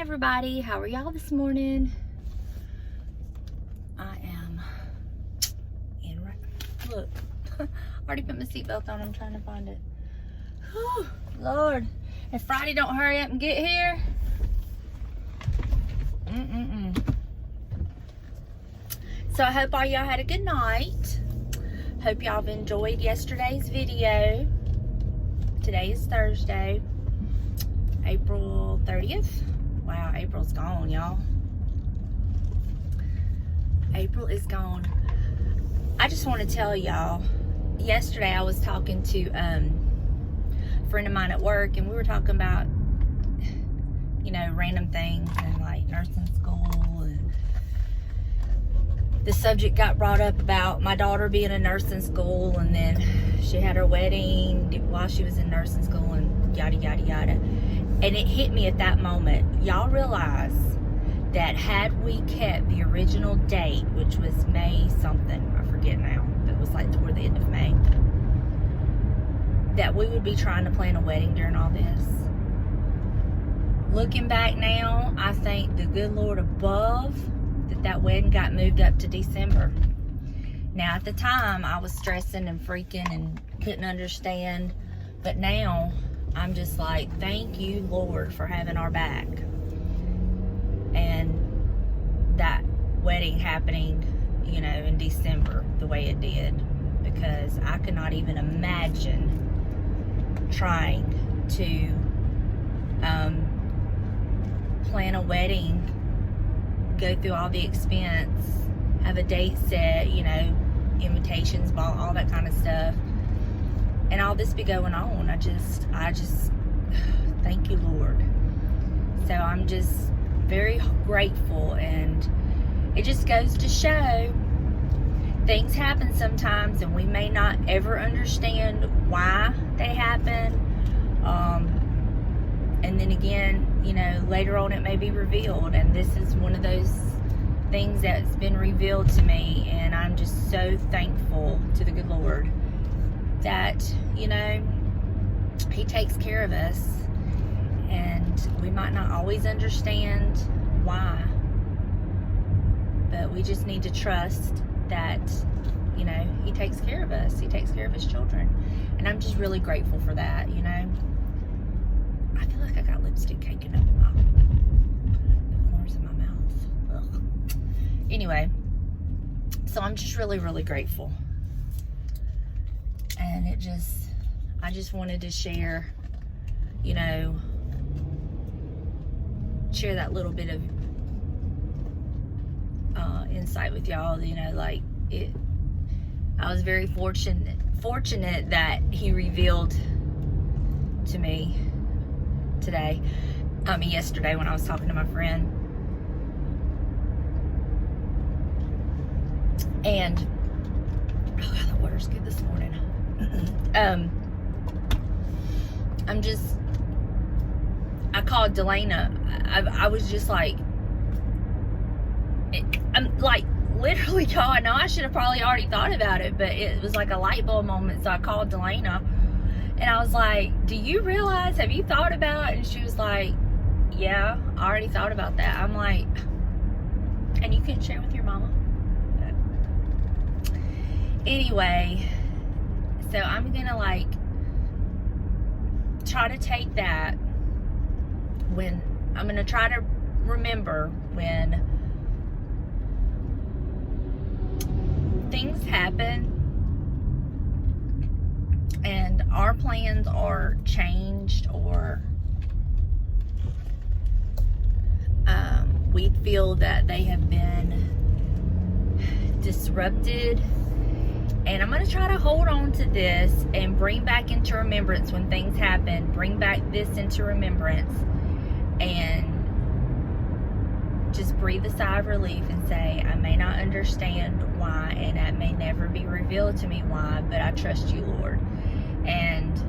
everybody, how are y'all this morning? I am in look, already put my seatbelt on. I'm trying to find it. Whew, Lord, if Friday don't hurry up and get here, So I hope all y'all had a good night. Hope y'all have enjoyed yesterday's video. Today is Thursday, April 30th. Wow, April's gone, y'all. April is gone. I just want to tell y'all, yesterday I was talking to a friend of mine at work, and we were talking about, you know, random things and like nursing school, and the subject got brought up about my daughter being in nursing school, and then she had her wedding while she was in nursing school, and yada yada yada. And it hit me at that moment. Y'all realize that had we kept the original date, which was May something, I forget now, but it was like toward the end of May, that we would be trying to plan a wedding during all this. Looking back now, I thank the good Lord above that wedding got moved up to December. Now at the time I was stressing and freaking and couldn't understand, but now I'm just like, thank you Lord for having our back, and that wedding happening, you know, in December the way it did, because I could not even imagine trying to plan a wedding, go through all the expense, have a date set, you know, invitations, ball, all that kind of stuff, and all this be going on. I just thank you Lord. So I'm just very grateful, and it just goes to show things happen sometimes, and we may not ever understand why they happen, and then again, you know, later on it may be revealed, and this is one of those things that's been revealed to me, and I'm just so thankful to the good Lord that, you know, He takes care of us, and we might not always understand why, but we just need to trust that, you know, He takes care of us. He takes care of His children, and I'm just really grateful for that, you know. I feel like I got lipstick caking up in the corners of my mouth. Ugh. Anyway, so I'm just really, really grateful. And I just wanted to share, you know, share that little bit of insight with y'all. You know, like, I was very fortunate that He revealed to me today, yesterday when I was talking to my friend, and oh God, the water's good this morning. I called Donna'S. I was just like, I'm like, literally, y'all, I know I should have probably already thought about it, but it was like a light bulb moment. So I called Donna'S, and I was like, do you realize, have you thought about it? And she was like, yeah, I already thought about that. I'm like, and you couldn't share with your mama? But anyway, so I'm gonna like try to take that, when I'm gonna try to remember when things happen and our plans are changed, or we feel that they have been disrupted, and I'm going to try to hold on to this and bring back into remembrance when things happen, bring back this into remembrance, and just breathe a sigh of relief and say, I may not understand why, and that may never be revealed to me why, but I trust you, Lord. And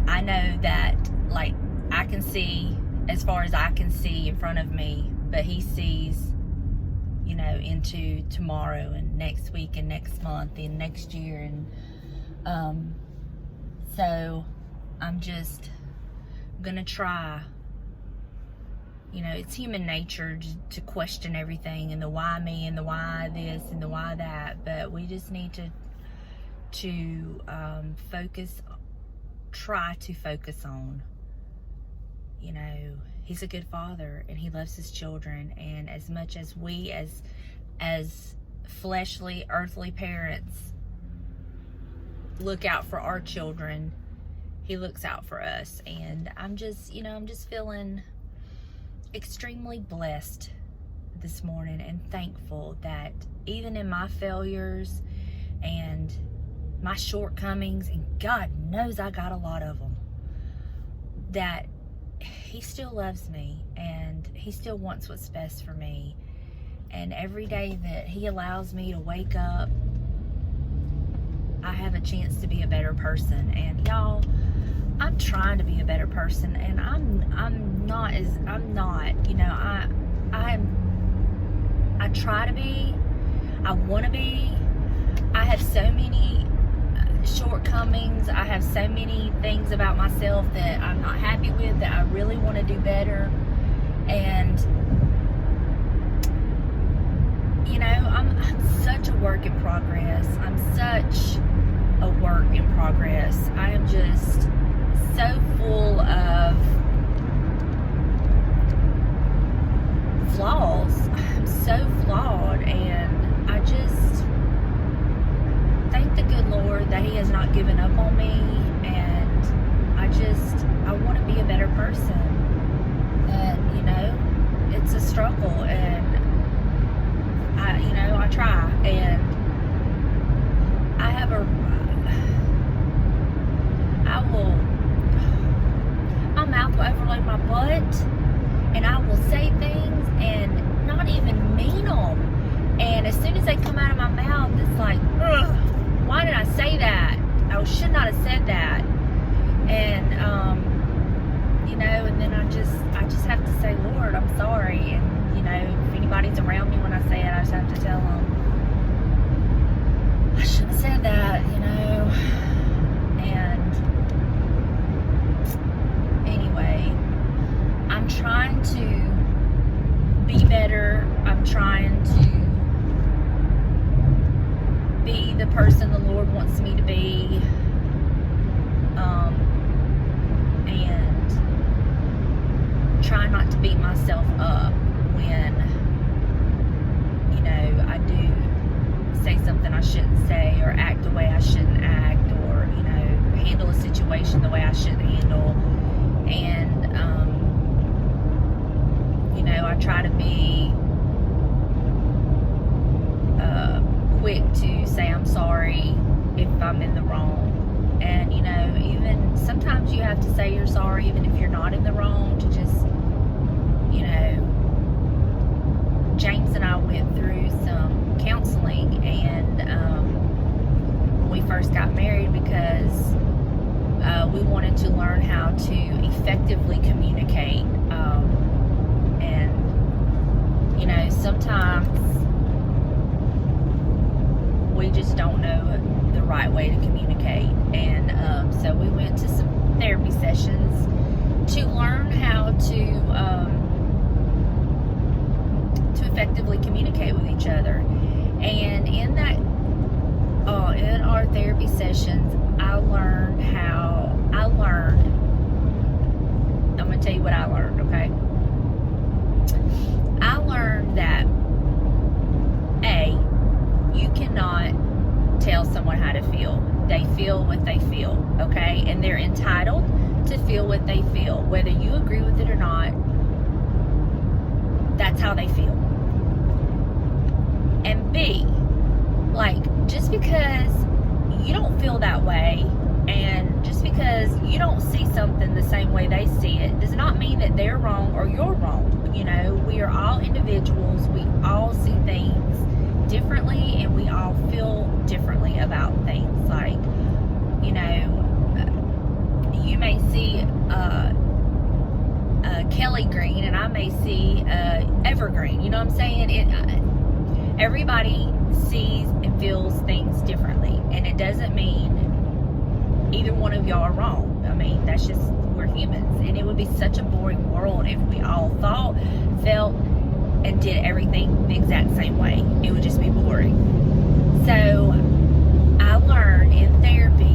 I know that, like, I can see as far as I can see in front of me, but He sees, you know, into tomorrow and next week and next month and next year. And so I'm just gonna try. You know, it's human nature to question everything, and the why me, and the why this, and the why that. But we just need to try to focus on, you know, he's a good father, and he loves his children. And as much as we, as fleshly, earthly parents, look out for our children, he looks out for us. And I'm just feeling extremely blessed this morning, and thankful that even in my failures and my shortcomings, and God knows I got a lot of them, that he still loves me, and he still wants what's best for me. And every day that he allows me to wake up, I have a chance to be a better person. And y'all, I'm trying to be a better person, and I'm not, you know, I try to be, I want to be. I have so many shortcomings. I have so many things about myself that I'm not happy with, that I really want to do better. And you know, I'm such a work in progress. I'm such a work in progress. I am just so full of flaws. I'm so flawed, and I just thank the good Lord that he has not given up on me. And I want to be a better person. And you know, it's a struggle, and I try, and my mouth will overload my butt, and I will say things and not even mean them. And as soon as they come out of my mouth, it's like, ugh, why did I say that? I should not have said that. And you know, and then I just have to say, Lord, I'm sorry. And you know, if anybody's around me when I say it, I just have to tell them, I shouldn't have said that, you know. And anyway, I'm trying to be better. I'm trying to be the person the Lord wants me to be. And try not to beat myself up when, you know, I do say something I shouldn't say, or act the way I shouldn't act, or, you know, handle a situation the way I shouldn't handle. And, you know, I try to be quick to say I'm sorry if I'm in the wrong. And, you know, even sometimes you have to say you're sorry even if you're not in the wrong, to just, you know, James and I went through some counseling, and when we first got married, because we wanted to learn how to effectively communicate. And, you know, sometimes we just don't know the right way to communicate. And so we went to some therapy sessions to learn how to effectively communicate with each other. And in our therapy sessions, I'm going to tell you what I learned, okay? I learned that you cannot tell someone how to feel. They feel what they feel, okay? And they're entitled to feel what they feel. Whether you agree with it or not, that's how they feel. And B, like, just because you don't feel that way, and just because you don't see something the same way they see it, does not mean that they're wrong or you're wrong. You know, we are all individuals. We all see things differently, and we all feel differently about things. Like, you know, you may see Kelly green, and I may see evergreen. You know what I'm saying? Everybody sees and feels things differently, and it doesn't mean either one of y'all are wrong. I mean, that's just, we're humans, and it would be such a boring world if we all thought, felt, and did everything the exact same way. It would just be boring. So I learned in therapy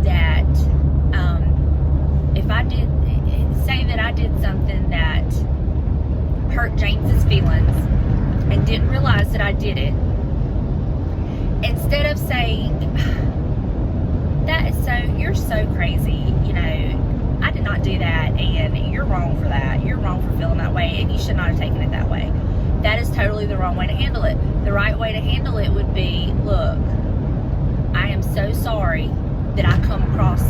that if I did, say that I did something that hurt James's feelings and didn't realize that I did it, instead of saying, you're so crazy, I did not do that, and you're wrong for that, you're wrong for feeling that way, and you should not have taken it that way. That is totally the wrong way to handle it. The right way to handle it would be, look, I am so sorry that I come across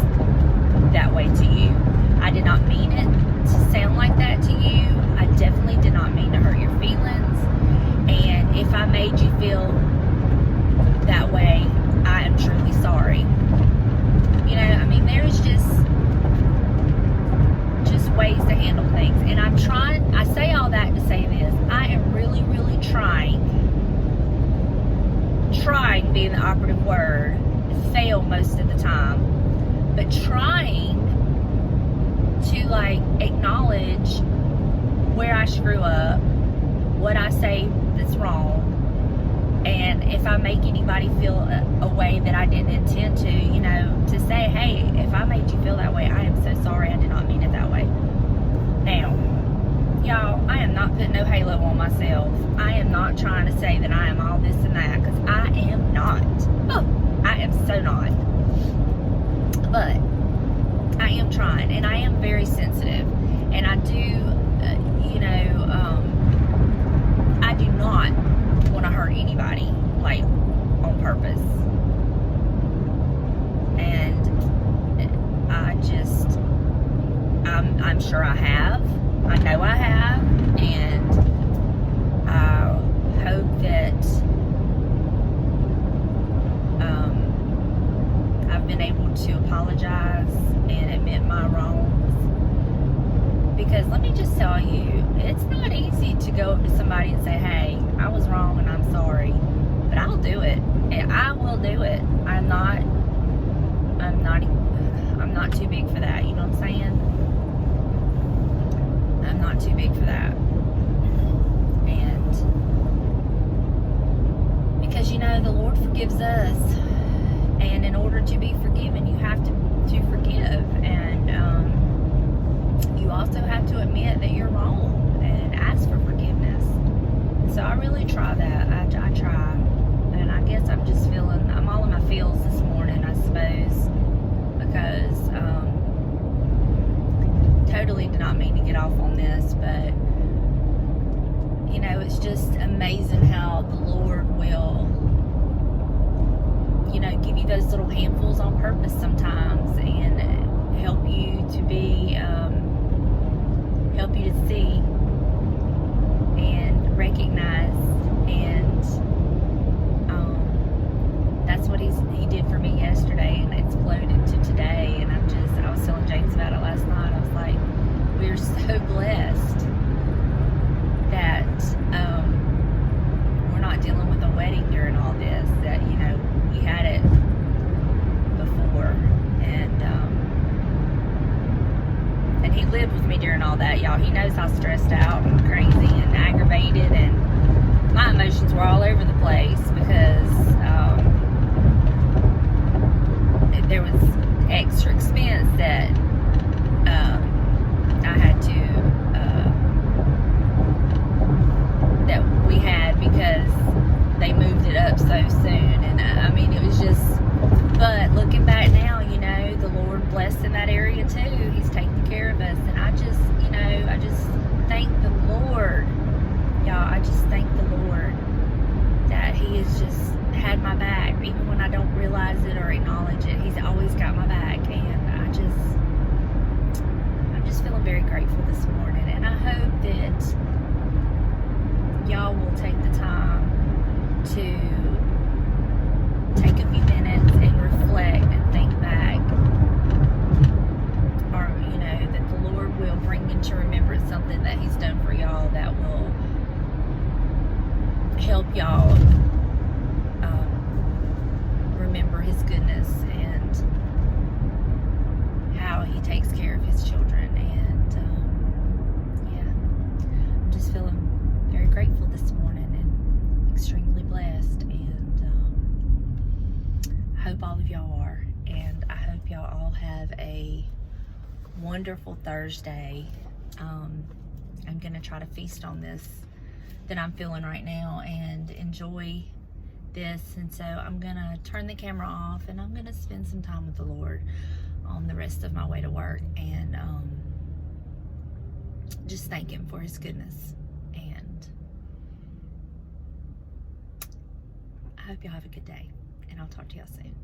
that way to you. I did not mean it to sound like that to you. I definitely did not mean to hurt your feelings. And if I made you feel that way, I am truly sorry. There's just ways to handle things. And I say all that to say this. I am really, really trying being the operative word, fail most of the time, but trying to acknowledge where I screw up, what I say that's wrong, and if I make anybody feel a way that I didn't intend to, to say, hey, if I made you feel that way, I am so sorry, I did not mean it that way. Now, y'all, I am not putting no halo on myself. I am not trying to say that I am all this and that, because I am not. Oh, I am so not. But I am trying, and I am very sensitive, and I do, I do not want to hurt anybody, on purpose. And I'm sure I have. I know I have, and I hope that I've been able to apologize and admit my wrongs. Because let me just tell you, it's not easy to go up to somebody and say, hey, I was wrong and I'm sorry. But I'll do it. And I will do it. I'm not too big for that. You know what I'm saying? I'm not too big for that. And because the Lord forgives us. And in order to be forgiven, you have to forgive. And you also have to admit that you're wrong and ask for forgiveness. So I really try that. I try. And I guess I'm all in my feels this morning, I suppose, because totally did not mean to get off on this, but it's just amazing how the Lord will give you those little handfuls on purpose sometimes, and help you to see and recognize. And that's what he did for me yesterday, and it's floated to today. And I was telling James about it last night. I was like, we're so blessed that we're not dealing with a wedding during all this, that we had it before, and he lived with me during all that, y'all. He knows how stressed out and crazy and aggravated, and my emotions were all over the place because there was extra expense that I had to that we had because they moved it up so soon. And it was just, but looking back now, the Lord blessed in that area too. He's taking care of us, and I just thank the Lord, y'all. I just thank the Lord that He has just had my back, even when I don't realize it or acknowledge it. He's always got my back, and He takes care of his children, and yeah, I'm just feeling very grateful this morning and extremely blessed, and I hope all of y'all are, and I hope y'all all have a wonderful Thursday. I'm gonna try to feast on this that I'm feeling right now and enjoy this, and so I'm gonna turn the camera off and I'm gonna spend some time with the Lord on the rest of my way to work, and just thank him for his goodness, and I hope y'all have a good day, and I'll talk to y'all soon.